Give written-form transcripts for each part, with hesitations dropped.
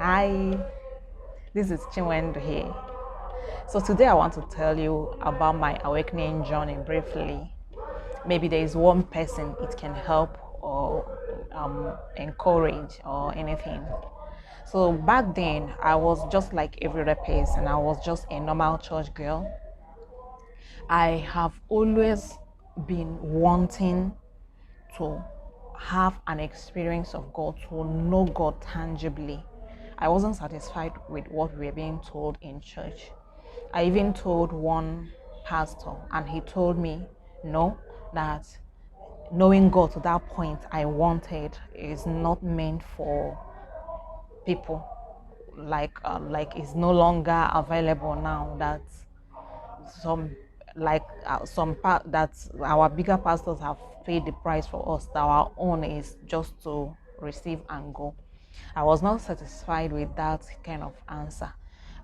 Hi, this is Chinwendu here. So today I want to tell you about my awakening journey briefly. Maybe there is one person it can help or encourage or anything. So back then I was just like every other person. I was just a normal church girl. I have always been wanting to have an experience of God, to know God tangibly. I wasn't satisfied with what we were being told in church. I even told one pastor, and he told me, no, that knowing God to that point I wanted is not meant for people. Like it's no longer available now. That some that our bigger pastors have paid the price for us, that our own is just to receive and go. I was not satisfied with that kind of answer.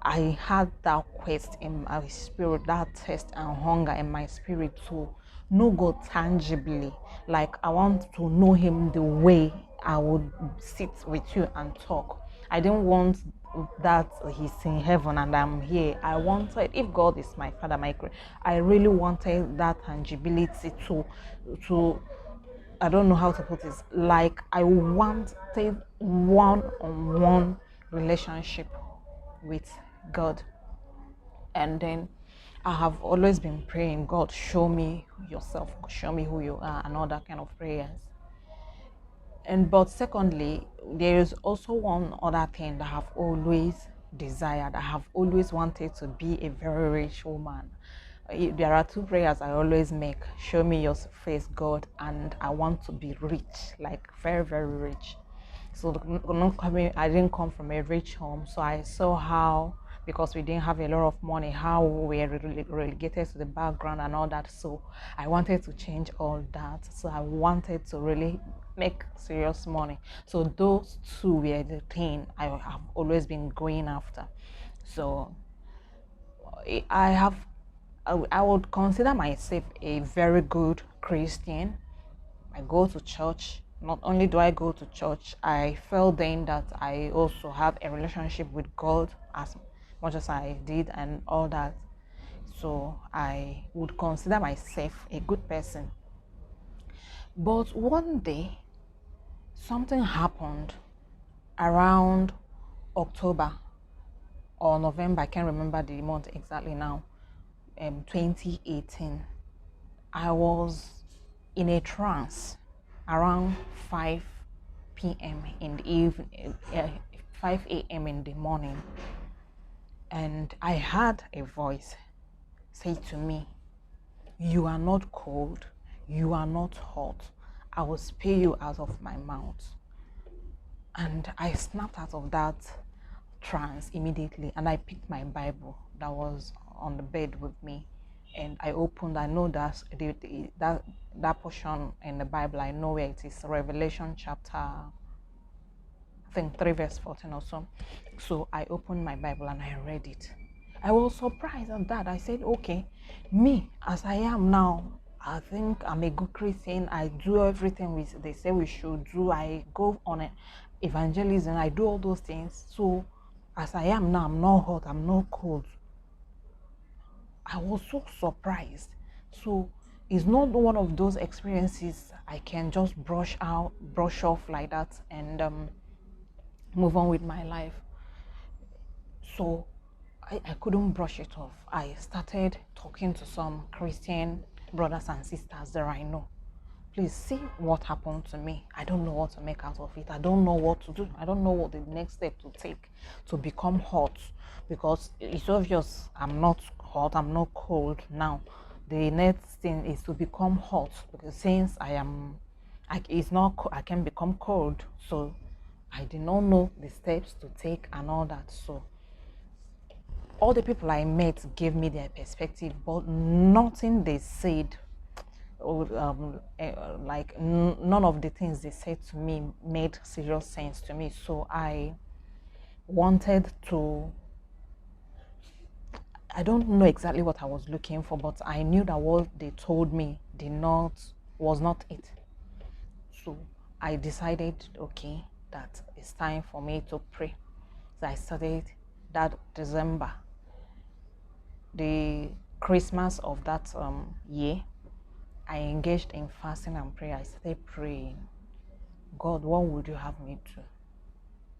I had that quest in my spirit, that thirst and hunger in my spirit to know God tangibly. Like I want to know him the way I would sit with you and talk. I didn't want that he's in heaven and I'm here. I wanted, if God is my father, my creator, I really wanted that tangibility to I don't know how to put this. Like I wanted one-on-one relationship with God. And then I have always been praying, God, show me yourself, show me who you are, and all that kind of prayers. And but secondly, there is also one other thing that I have always desired. I have always wanted to be a very rich woman. There are two prayers I always make: show me your face, God, and I want to be rich, like very, very rich. So I didn't come from a rich home, so I saw how, because we didn't have a lot of money, how we were relegated to the background and all that. So I wanted to change all that. So I wanted to really make serious money. So those two were the thing I have always been going after. So I have, I would consider myself a very good Christian. I go to church. Not only do I go to church, I felt then that I also have a relationship with God as much as I did and all that. So I would consider myself a good person. But one day, something happened around October or November. I can't remember the month exactly now. 2018. I was in a trance around 5 p.m. in the evening, 5 a.m. in the morning, and I heard a voice say to me, "You are not cold, you are not hot. I will spare you out of my mouth." And I snapped out of that trance immediately, and I picked my Bible that was on the bed with me, and I opened. I know that portion in the Bible, I know where it is. Revelation chapter, I think 3 verse 14 or so. So I opened my Bible and I read it. I was surprised at that. I said, okay, me as I am now, I think I'm a good Christian. I do everything they say we should do. I go on evangelism. I do all those things. So as I am now, I'm not hot, I'm not cold. I was so surprised. So it's not one of those experiences I can just brush off like that and move on with my life. So I couldn't brush it off. I started talking to some Christian brothers and sisters that I know. Please see what happened to me. I don't know what to make out of it. I don't know what to do. I don't know what the next step to take to become hot, because it's obvious I'm not hot, I'm not cold now. The next thing is to become hot, because since I can become cold. So I did not know the steps to take and all that. So all the people I met gave me their perspective, but nothing they said, none of the things they said to me made serious sense to me. So I wanted to, I don't know exactly what I was looking for, but I knew that what they told me was not it. So I decided, okay, that it's time for me to pray. So I started that December, the Christmas of that year. I engaged in fasting and prayer. I started praying, God, what would you have me to?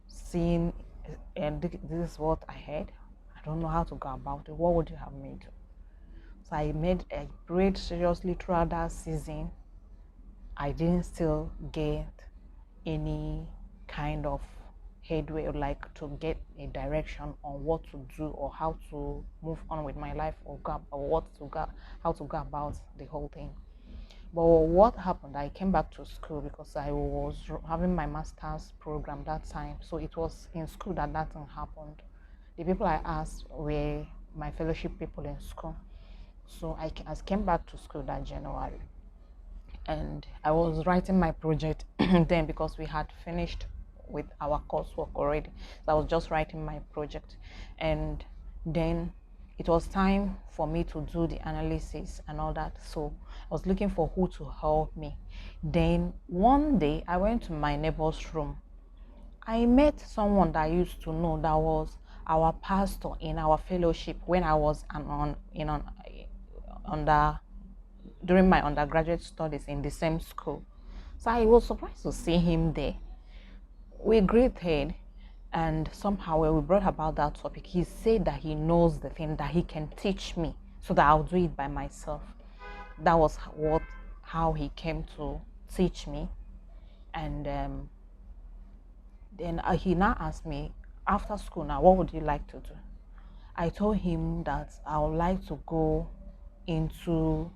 Seeing, and this is what I had. I don't know how to go about it. What would you have me to? So I prayed seriously throughout that season. I didn't still get any kind of headway, or like to get a direction on what to do or how to move on with my life, or how to go about the whole thing. But what happened, I came back to school because I was having my master's program that time. So it was in school that thing happened. The people I asked were my fellowship people in school. So I came back to school that January, and I was writing my project then, because we had finished with our coursework already. So I was just writing my project, and then it was time for me to do the analysis and all that. So I was looking for who to help me. Then one day I went to my neighbor's room. I met someone that I used to know, that was our pastor in our fellowship when I was under during my undergraduate studies in the same school. So I was surprised to see him there. We greeted, and somehow when we brought about that topic, he said that he knows the thing, that he can teach me so that I'll do it by myself. That was how he came to teach me. And then he now asked me, after school now, what would you like to do? I told him that I would like to go into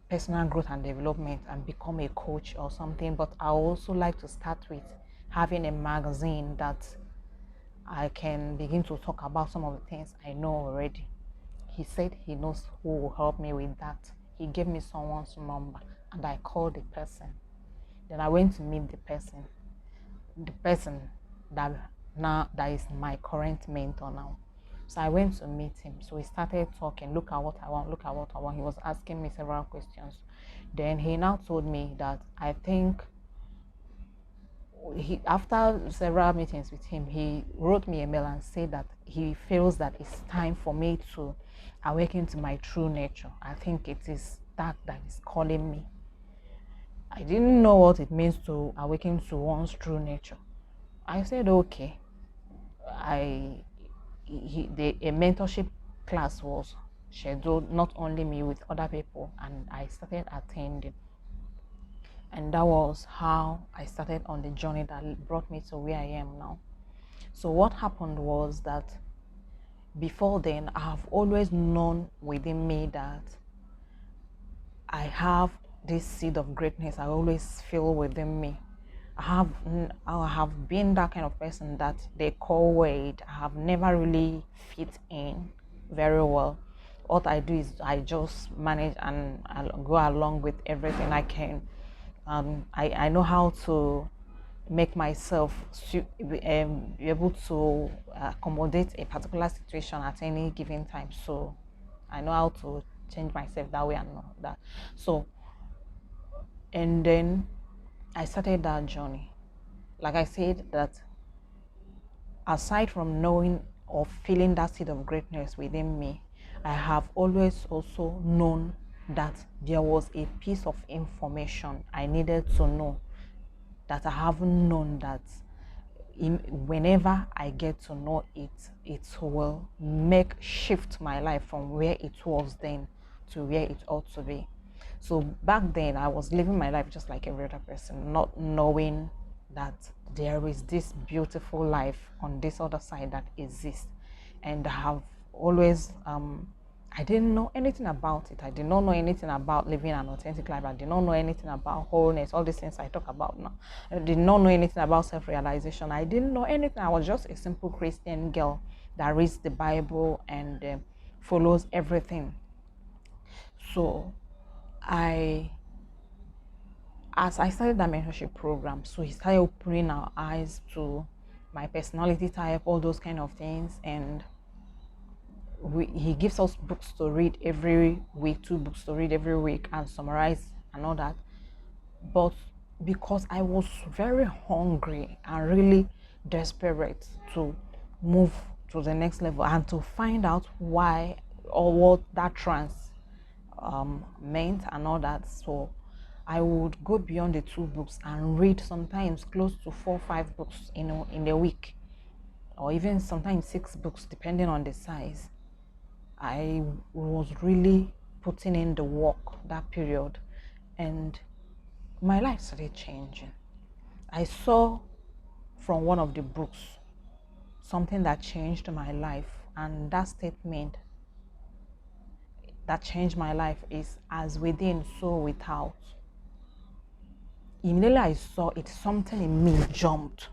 personal growth and development and become a coach or something, but I also like to start with having a magazine that I can begin to talk about some of the things I know already. He said he knows who will help me with that. He gave me someone's number, and I called the person. Then I went to meet the person that is my current mentor now. So I went to meet him. So we started talking. Look at what I want. Look at what I want. He was asking me several questions. Then he now told me that I think after several meetings with him, he wrote me a mail and said that he feels that it's time for me to awaken to my true nature. I think it is that is calling me. I didn't know what it means to awaken to one's true nature. I said, okay. A mentorship class was scheduled, not only me, with other people, and I started attending. And that was how I started on the journey that brought me to where I am now. So what happened was that before then, I have always known within me that I have this seed of greatness. I always feel within me. I have been that kind of person that they call weird. I have never really fit in very well. What I do is I just manage and I go along with everything I can. I know how to make myself be able to accommodate a particular situation at any given time. So I know how to change myself that way and all that. So, and then I started that journey. Like I said, that aside from knowing or feeling that seed of greatness within me, I have always also known that there was a piece of information I needed to know that I haven't known, that whenever I get to know it, it will shift my life from where it was then to where it ought to be. So back then, I was living my life just like every other person, not knowing that there is this beautiful life on this other side that exists. And I have always I didn't know anything about it. I did not know anything about living an authentic life. I did not know anything about wholeness, all these things I talk about now. I did not know anything about self-realization. I didn't know anything. I was just a simple Christian girl that reads the Bible and follows everything. So as I started that mentorship program, so he started opening our eyes to my personality type, all those kind of things, and he gives us books to read every week, 2 books to read every week, and summarize and all that. But because I was very hungry and really desperate to move to the next level and to find out why or what that trance meant and all that. So I would go beyond the 2 books and read sometimes close to 4 or 5 books in a week, or even sometimes 6 books depending on the size. I was really putting in the work that period, and my life started changing. I saw from one of the books something that changed my life, and that statement that changed my life is, as within, so without. Immediately I saw it, something in me jumped.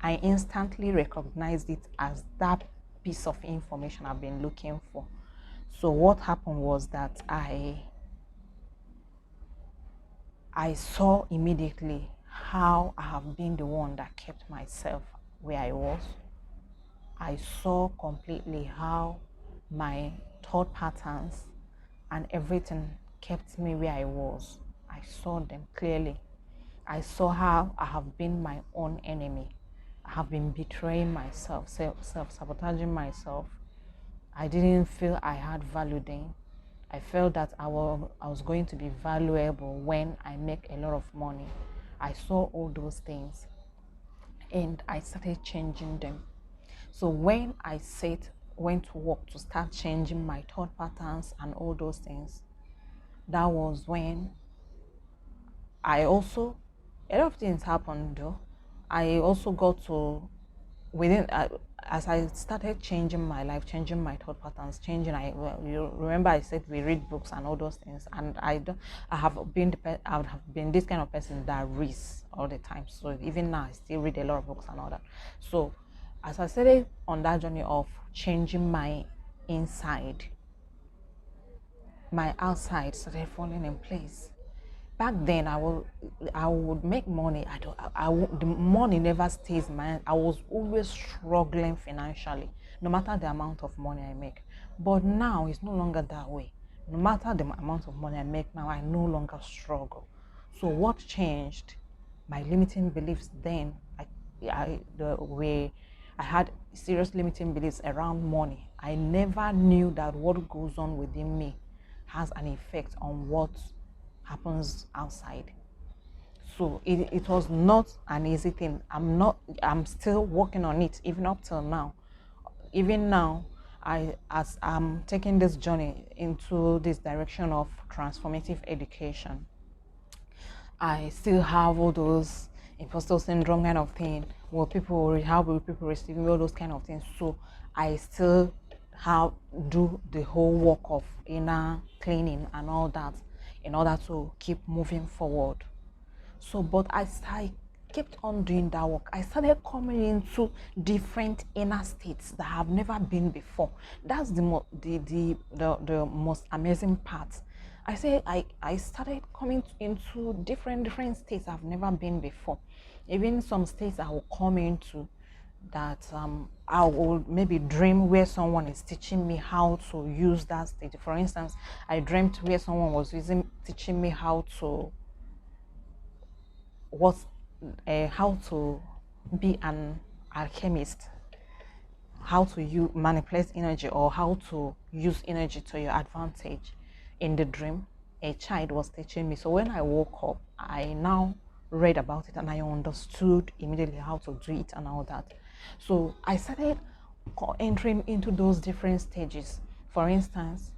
I instantly recognized it as that piece of information I've been looking for. So what happened was that I saw immediately how I have been the one that kept myself where I was. I saw completely how my thought patterns and everything kept me where I was. I saw them clearly. I saw how I have been my own enemy. I have been betraying myself, self-sabotaging myself. I didn't feel I had value then. I felt that I was going to be valuable when I make a lot of money. I saw all those things and I started changing them. So when I went to work to start changing my thought patterns and all those things, that was when I also, a lot of things happened though. I also got to, within, as I started changing my life, changing my thought patterns, well, you remember I said we read books and all those things, and I have been this kind of person that reads all the time. So even now I still read a lot of books and all that. So as I started on that journey of changing my inside, my outside started falling in place. Back then I would make money. The money never stays mine. I was always struggling financially, no matter the amount of money I make. But now it's no longer that way. No matter the amount of money I make now, I no longer struggle. So what changed? My limiting beliefs then. The way I had serious limiting beliefs around money. I never knew that what goes on within me has an effect on what happens outside. So it was not an easy thing. I'm still working on it, even up till now. Even now, as I'm taking this journey into this direction of transformative education, I still have all those imposter syndrome kind of thing. How will people receive me? All those kind of things. So I still have do the whole work of inner cleaning and all that in order to keep moving forward. So, but as I kept on doing that work, I started coming into different inner states that have never been before. That's the most amazing part. I started coming into different states I've never been before. Even some states I will come into that I will maybe dream where someone is teaching me how to use that state. For instance, I dreamt where someone was teaching me what how to be an alchemist, how to manipulate energy, or how to use energy to your advantage. In the dream, a child was teaching me. So when I woke up, I now read about it and I understood immediately how to do it and all that. So I started entering into those different stages. For instance,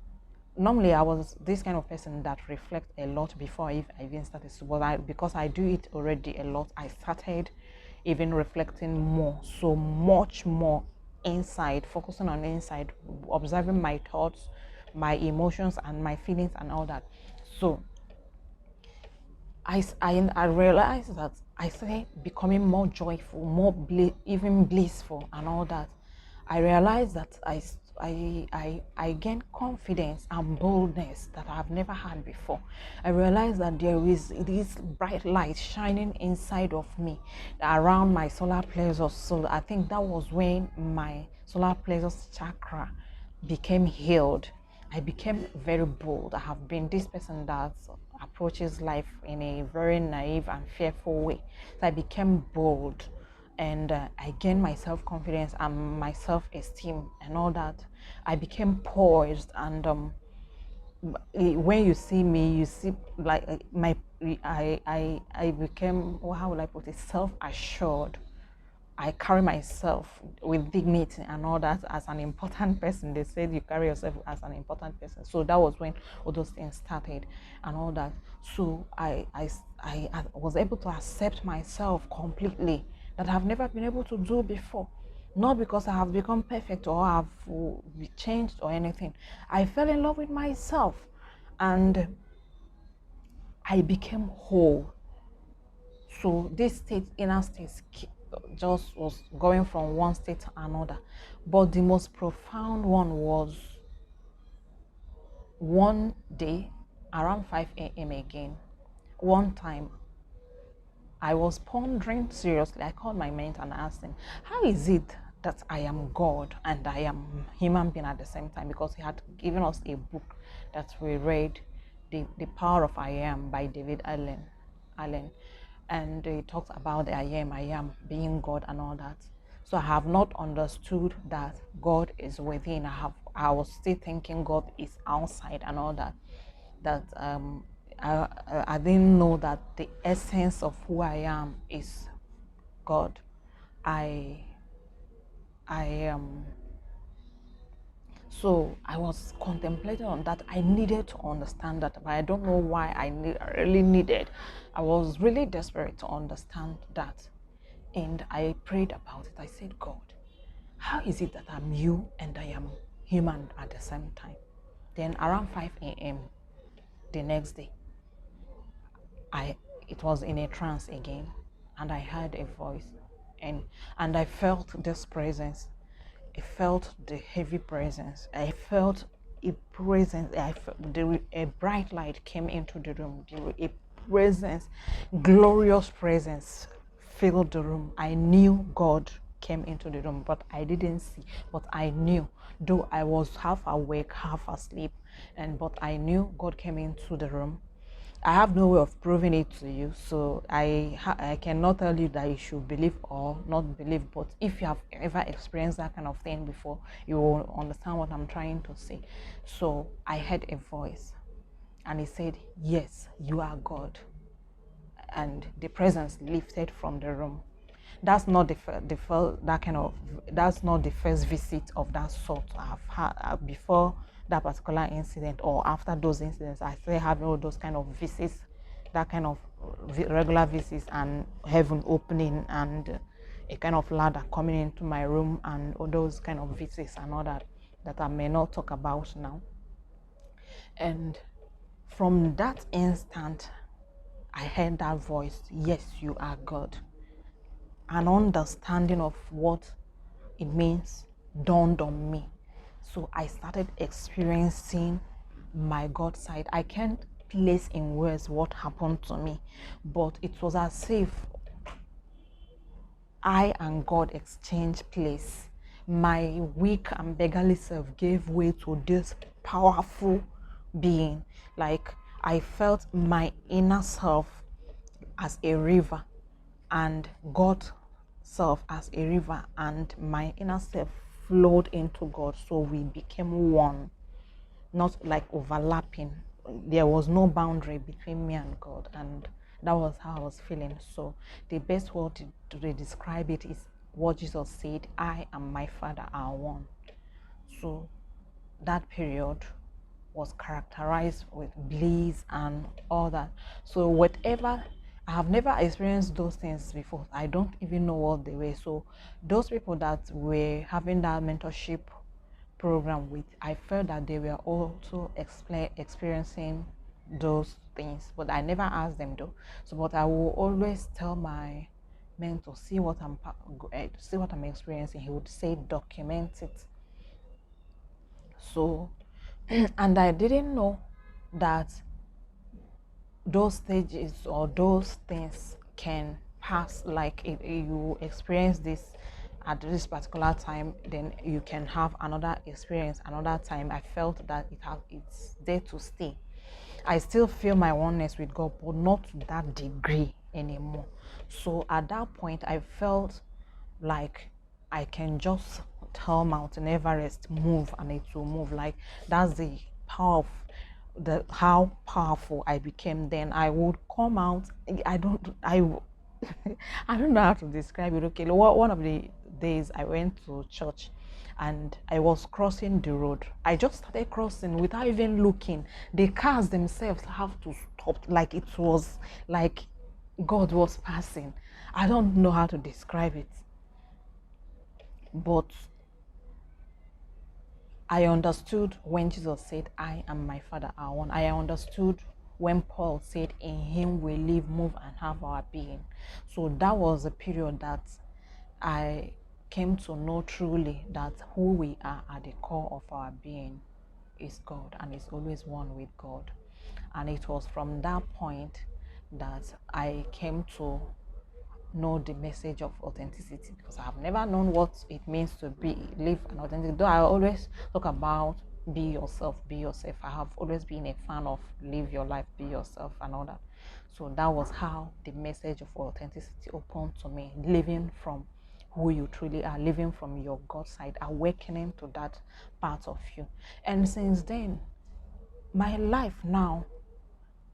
normally I was this kind of person that reflects a lot before I even started. But because I do it already a lot, I started even reflecting more, so much more inside, focusing on inside, observing my thoughts, my emotions, and my feelings, and all that. So I realized that I started becoming more joyful, even blissful, and all that. I realized that I gained confidence and boldness that I've never had before. I realized that there is this bright light shining inside of me around my solar plexus. So I think that was when my solar plexus chakra became healed. I became very bold. I have been this person that approaches life in a very naive and fearful way. So I became bold and I gained my self-confidence and my self-esteem and all that. I became poised, and when you see me, you see like my I became, well, how would I put it, self-assured. I carry myself with dignity and all that as an important person. They said you carry yourself as an important person. So that was when all those things started and all that. So I was able to accept myself completely, that I've never been able to do before. Not because I have become perfect or have changed or anything. I fell in love with myself, and I became whole. So this state, inner state, just was going from one state to another. But the most profound one was one day around 5 a.m. again. One time I was pondering seriously. I called my mentor and asked him, how is it that I am God and I am human being at the same time? Because he had given us a book that we read, The Power of I Am by David Allen. And he talks about the I am being God and all that. So I have not understood that God is within. I was still thinking God is outside and all that. That I didn't know that the essence of who I am is God. I So I was contemplating on that. I needed to understand that, but I don't know why I really needed. I was really desperate to understand that. And I prayed about it. I said, God, how is it that I'm you and I am human at the same time? Then around 5 a.m. the next day, it was in a trance again, and I heard a voice, and I felt this presence. I felt the heavy presence. I felt a presence. A bright light came into the room. A presence, glorious presence filled the room. I knew God came into the room, but I didn't see. But I knew, though I was half awake, half asleep, but I knew God came into the room. I have no way of proving it to you, so I cannot tell you that you should believe or not believe. But if you have ever experienced that kind of thing before, you will understand what I'm trying to say. So I heard a voice, and it said, "Yes, you are God," and the presence lifted from the room. That's not that's not the first visit of that sort I've had before that particular incident, or after those incidents. I still have all those kind of visits, that kind of regular visits, and heaven opening, and a kind of ladder coming into my room, and all those kind of visits and all that I may not talk about now. And from that instant, I heard that voice, "Yes, you are God." An understanding of what it means dawned on me. So I started experiencing my God side. I can't place in words what happened to me, but it was as if I and God exchanged place. My weak and beggarly self gave way to this powerful being. Like, I felt my inner self as a river, and God self as a river, and my inner self flowed into God. So we became one, not like overlapping. There was no boundary between me and God, and that was how I was feeling. So the best word to describe it is what Jesus said: I and my Father are one. So that period was characterized with bliss and all that. So whatever, I have never experienced those things before. I don't even know what they were. So those people that were having that mentorship program with, I felt that they were also experiencing those things, but I never asked them though. So, but I will always tell my mentor, see what I'm experiencing. He would say, document it. So, and I didn't know that those stages or those things can pass. Like, if you experience this at this particular time, then you can have another experience another time. I felt that it's there to stay. I still feel my oneness with God, but not to that degree anymore. So at that point, I felt like I can just tell Mountain Everest move and it will move. Like that's the power of the how powerful I became. Then I would come out. I don't know how to describe it. Okay, one of the days I went to church and I was crossing the road. I just started crossing without even looking. The cars themselves have to stop, like it was like God was passing. I don't know how to describe it, but I understood when Jesus said, I and my Father are one. I understood when Paul said, in him we live, move, and have our being. So that was a period that I came to know truly that who we are at the core of our being is God and is always one with God. And it was from that point that I came to know the message of authenticity, because I have never known what it means to live an authentic. Though I always talk about be yourself, be yourself. I have always been a fan of live your life, be yourself, and all that. So that was how the message of authenticity opened to me, living from who you truly are, living from your God side, awakening to that part of you. And since then, my life now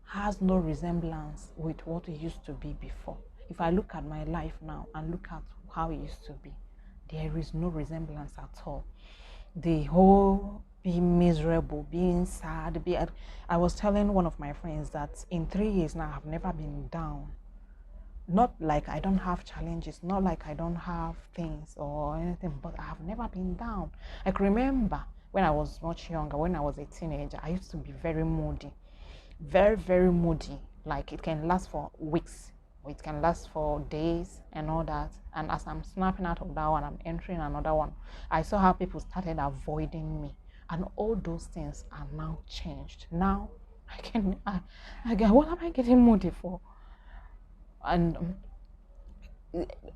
has no resemblance with what it used to be before. If I look at my life now and look at how it used to be, there is no resemblance at all. The whole being miserable, being sad, I was telling one of my friends that in 3 years now I've never been down. Not like I don't have challenges, not like I don't have things or anything, but I have never been down. I can remember when I was much younger, when I was a teenager, I used to be very moody, very, very moody. Like it can last for weeks, or it can last for days and all that. And as I'm snapping out of that one, I'm entering another one. I saw how people started avoiding me, and all those things are now changed. Now I get, what am I getting moody for? And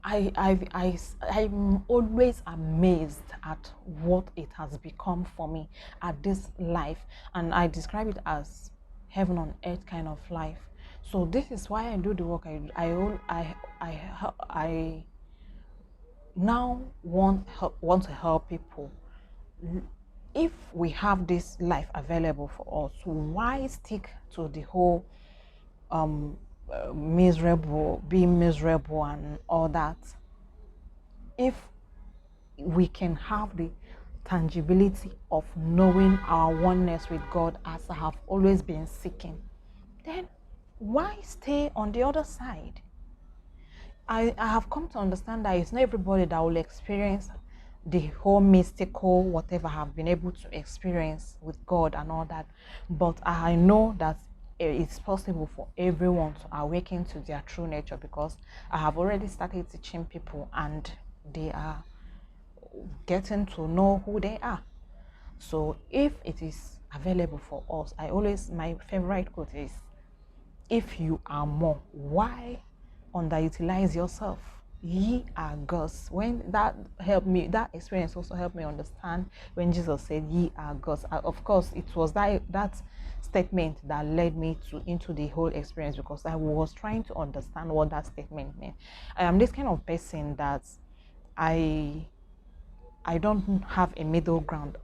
I'm always amazed at what it has become for me at this life, and I describe it as heaven on earth kind of life. So this is why I do the work I do. I now want to help people. If we have this life available for us, why stick to the whole being miserable and all that? If we can have the tangibility of knowing our oneness with God as I have always been seeking, then why stay on the other side? I have come to understand that it's not everybody that will experience the whole mystical whatever I have been able to experience with God and all that, but I know that it's possible for everyone to awaken to their true nature, because I have already started teaching people and they are getting to know who they are. So if it is available for us, my favorite quote is, if you are more, why underutilize yourself? Ye are gods. When that helped me, that experience also helped me understand when Jesus said ye are gods. Of course, it was that statement that led me into the whole experience, because I was trying to understand what that statement meant. I am this kind of person that I don't have a middle ground.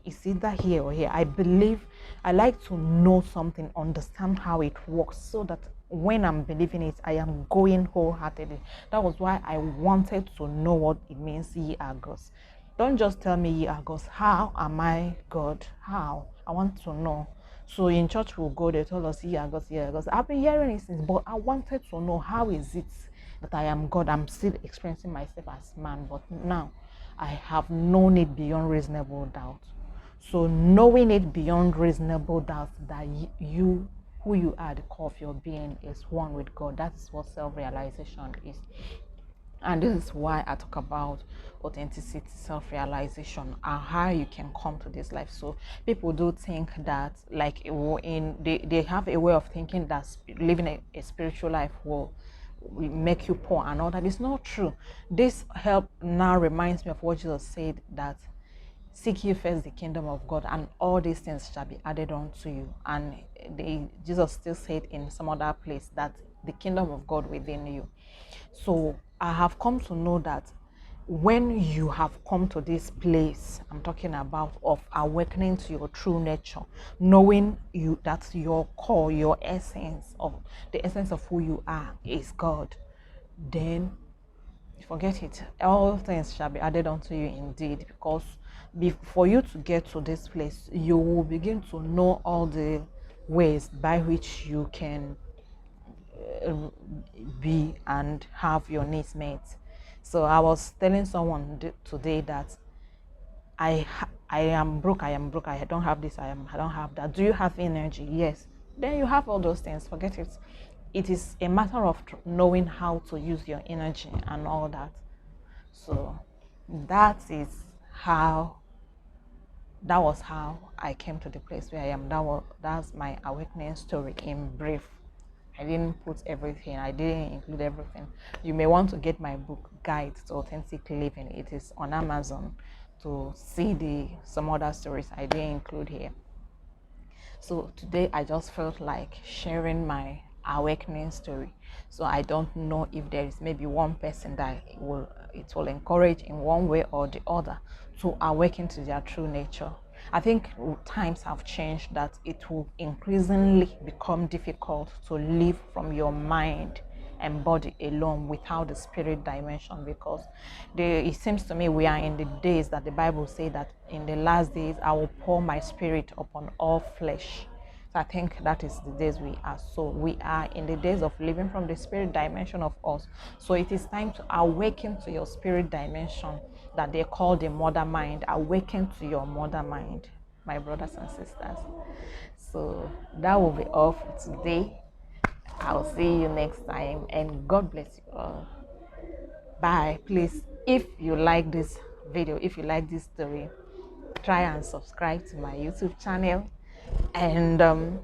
It's either here or here. I like to know something, understand how it works, so that when I'm believing it, I am going wholeheartedly. That was why I wanted to know what it means, ye are gods. Don't just tell me ye are gods. How am I God? How? I want to know. So in church we'll go, they tell us ye are gods, ye are gods. I've been hearing it since, but I wanted to know, how is it that I am God? I'm still experiencing myself as man, but now I have known it beyond reasonable doubt. So knowing it beyond reasonable doubt that you, who you are, the core of your being, is one with God. That is what self-realization is. And this is why I talk about authenticity, self-realization, and how you can come to this life. So people do think that, like, they have a way of thinking that living a spiritual life will make you poor and all that. It's not true. This help now reminds me of what Jesus said, that seek ye first the kingdom of God, and all these things shall be added unto you. And Jesus still said in some other place that the kingdom of God within you. So I have come to know that when you have come to this place I'm talking about of awakening to your true nature, knowing you that your core, your essence of the essence of who you are is God, then forget it. All things shall be added unto you indeed, because for you to get to this place, you will begin to know all the ways by which you can uh, be and have your needs met. So I was telling someone today that I am broke, I don't have this, I don't have that. Do you have energy? Yes. Then you have all those things. Forget it. It is a matter of knowing how to use your energy and all that. So that is how that was how I came to the place where I am. That's my awakening story in brief. I didn't put everything, I didn't include everything. You may want to get my book, Guide to Authentic Living. It is on Amazon to see some other stories I didn't include here. So today I just felt like sharing my awakening story. So I don't know if there is maybe one person that it will encourage in one way or the other to awaken to their true nature. I think times have changed that it will increasingly become difficult to live from your mind and body alone without the spirit dimension, because it seems to me we are in the days that the Bible says that in the last days I will pour my spirit upon all flesh. So I think that is the days we are. So we are in the days of living from the spirit dimension of us. So it is time to awaken to your spirit dimension that they call the mother mind. Awaken to your mother mind, my brothers and sisters. So that will be all for today. I'll see you next time, and God bless you all. Bye. Please, if you like this video, if you like this story, try and subscribe to my YouTube channel, and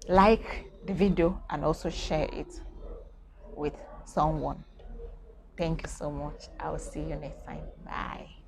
like the video, and also share it with someone. Thank you so much. I'll see you next time. Bye.